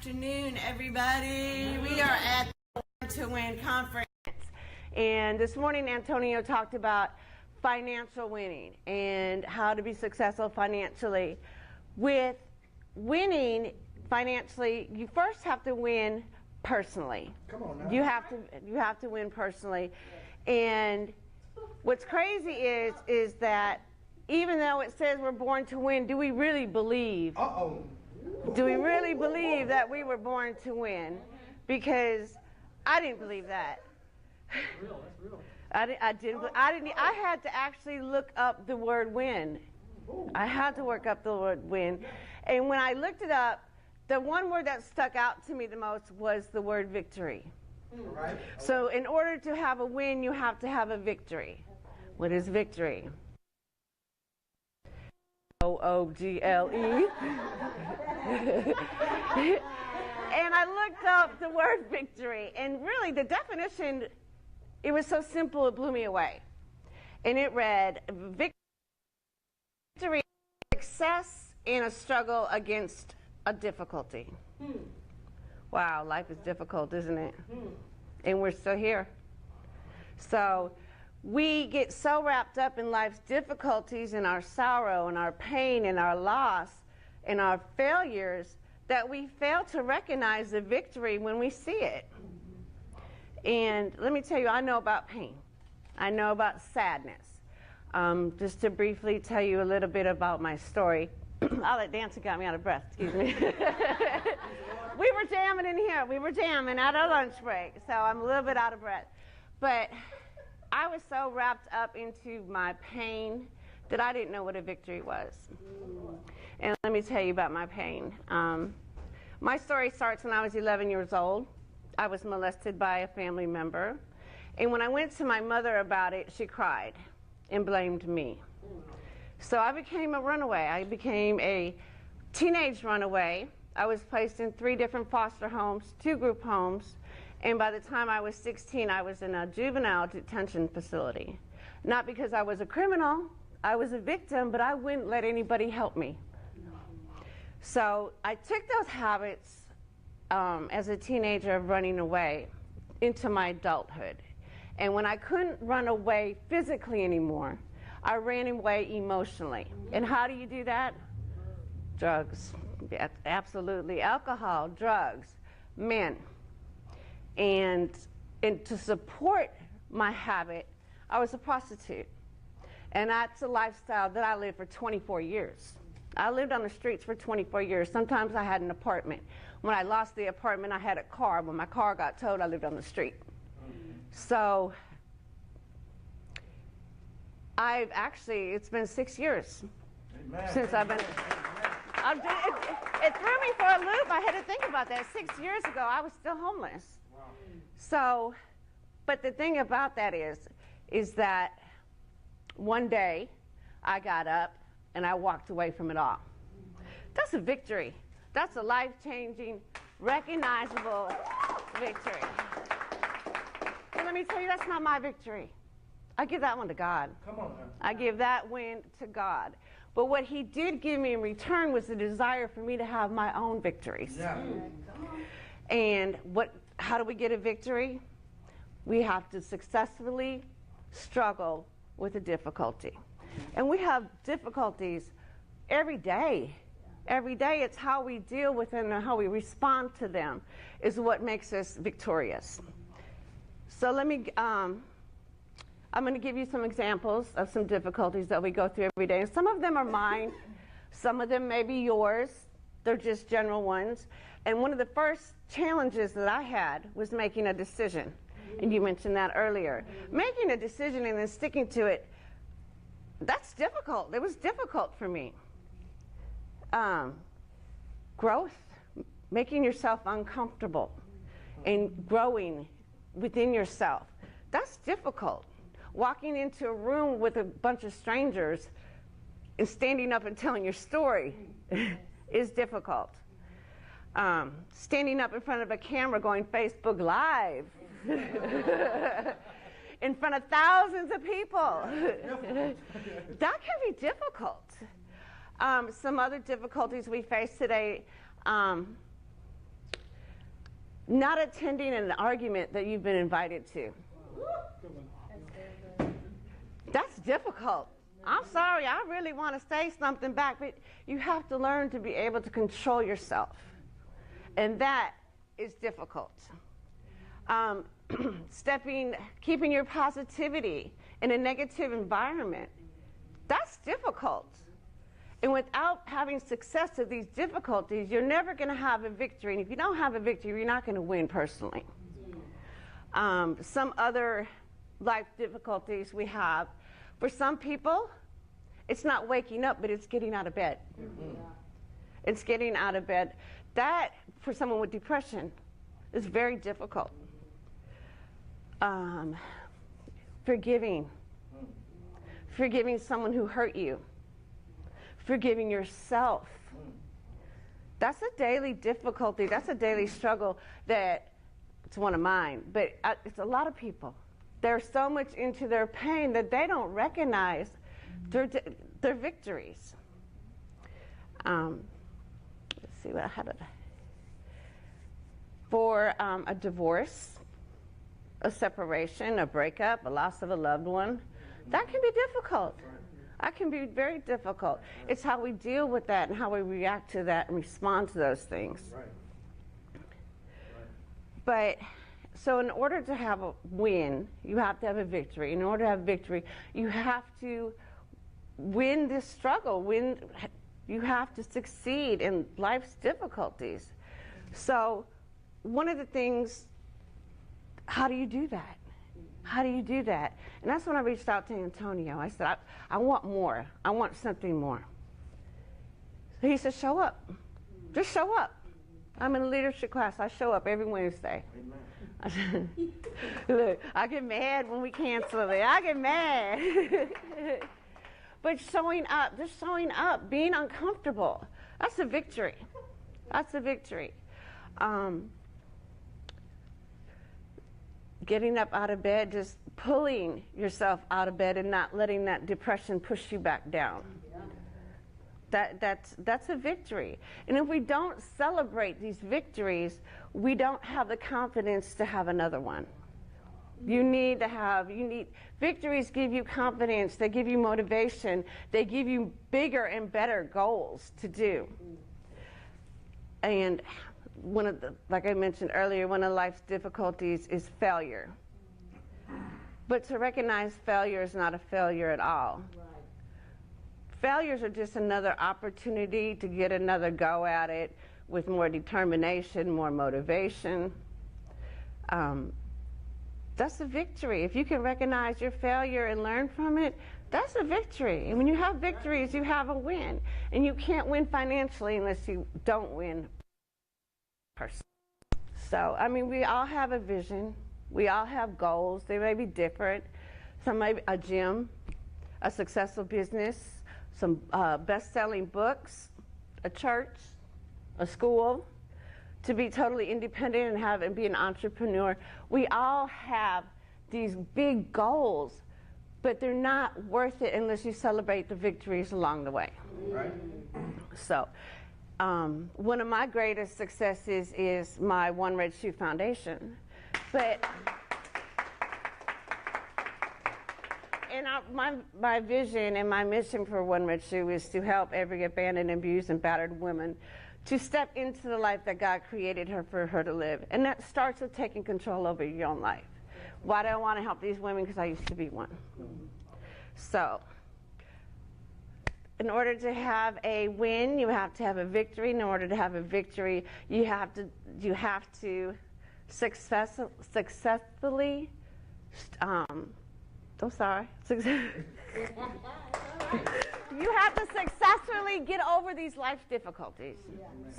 afternoon, everybody. We are at the Born to Win conference. And this morning, Antonio talked about financial winning and how to be successful financially. With winning financially, you first have to win personally. Come on now. You have to win personally. And what's crazy is that even though it says we're born to win, do we really believe? Uh-oh. Do we really believe that we were born to win? Because I didn't believe that. That's real. That's real. I had to actually look up the word win. I had to work up the word win. And when I looked it up, the one word that stuck out to me the most was the word victory. Right. So in order to have a win, you have to have a victory. What is victory? O-O-G-L-E. And I looked up the word victory, and really the definition, it was so simple it blew me away. And it read, victory is success in a struggle against a difficulty. Wow, life is difficult, isn't it? And we're still here. So we get so wrapped up in life's difficulties and our sorrow and our pain and our loss and our failures that we fail to recognize the victory when we see it. And let me tell you, I know about pain. I know about sadness. Just to briefly tell you a little bit about my story. All that dancing got me out of breath, excuse me. We were jamming in here. We were jamming at our lunch break, so I'm a little bit out of breath. But I was so wrapped up into my pain that I didn't know what a victory was. And let me tell you about my pain. My story starts when I was 11 years old. I was molested by a family member. And when I went to my mother about it, she cried and blamed me. So I became a runaway. I became a teenage runaway. I was placed in 3 different foster homes, 2 group homes. And by the time I was 16, I was in a juvenile detention facility. Not because I was a criminal, I was a victim, but I wouldn't let anybody help me. So I took those habits as a teenager of running away into my adulthood. And when I couldn't run away physically anymore, I ran away emotionally. And how do you do that? Drugs. Yeah, absolutely. Alcohol, drugs, men. And to support my habit, I was a prostitute. And that's a lifestyle that I lived for 24 years. I lived on the streets for 24 years. Sometimes I had an apartment. When I lost the apartment, I had a car. When my car got towed, I lived on the street. So it's been 6 years since I've been, it threw me for a loop. I had to think about that. 6 years ago, I was still homeless. Wow. So, but the thing about that is that one day I got up and I walked away from it all. That's a victory. That's a life-changing, recognizable victory. And let me tell you, that's not my victory. I give that one to God. Come on now. I give that win to God. But what he did give me in return was the desire for me to have my own victories. Yeah. And how do we get a victory? We have to successfully struggle with a difficulty. And we have difficulties every day. Every day, it's how we deal with them and how we respond to them is what makes us victorious. So I'm going to give you some examples of some difficulties that we go through every day. And some of them are mine. Some of them may be yours. They're just general ones. And one of the first challenges that I had was making a decision. And you mentioned that earlier. Making a decision and then sticking to it, that's difficult. It was difficult for me. Growth, making yourself uncomfortable and growing within yourself, that's difficult. Walking into a room with a bunch of strangers and standing up and telling your story is difficult. Standing up in front of a camera going Facebook Live in front of thousands of people, that can be difficult. Some other difficulties we face today, not attending an argument that you've been invited to. That's difficult. I'm sorry, I really want to say something back, but you have to learn to be able to control yourself. And that is difficult. Keeping your positivity in a negative environment, that's difficult. And without having success of these difficulties, you're never going to have a victory. And if you don't have a victory, you're not going to win personally. Some other life difficulties we have, for some people, it's not waking up, but it's getting out of bed. It's getting out of bed. That, for someone with depression, is very difficult. Forgiving someone who hurt you. Forgiving yourself. That's a daily difficulty. That's a daily struggle that it's one of mine. But it's a lot of people. They're so much into their pain that they don't recognize their victories. Let's see what I had. For a divorce, a separation, a breakup, a loss of a loved one, that can be difficult. That can be very difficult. It's how we deal with that and how we react to that and respond to those things. But, so in order to have a win, you have to have a victory. In order to have victory, you have to win this struggle. You have to succeed in life's difficulties. So one of the things, how do you do that? How do you do that? And that's when I reached out to Antonio. I said, I want more. I want something more. So he said, show up. Just show up. I'm in a leadership class. I show up every Wednesday. I said, look, I get mad when we cancel it. I get mad. But showing up, just showing up, being uncomfortable, that's a victory. That's a victory. Getting up out of bed, just pulling yourself out of bed and not letting that depression push you back down. That's a victory. And if we don't celebrate these victories, we don't have the confidence to have another one. Victories give you confidence, they give you motivation, they give you bigger and better goals to do. And like I mentioned earlier, one of life's difficulties is failure. But to recognize failure is not a failure at all. Failures are just another opportunity to get another go at it with more determination, more motivation. That's a victory. If you can recognize your failure and learn from it, that's a victory. And when you have victories, you have a win. And you can't win financially unless you don't win personally. So, I mean, we all have a vision. We all have goals. They may be different. Some may be a gym, a successful business, some best-selling books, a church, a school, to be totally independent and be an entrepreneur. We all have these big goals, but they're not worth it unless you celebrate the victories along the way. Right. So, one of my greatest successes is my One Red Shoe Foundation. But my vision and my mission for One Red Shoe is to help every abandoned, abused, and battered woman to step into the life that God created for her to live. And that starts with taking control over your own life. Why do I want to help these women? Because I used to be one. So, in order to have a win, you have to have a victory. In order to have a victory, you have to successfully, you have to successfully get over these life difficulties.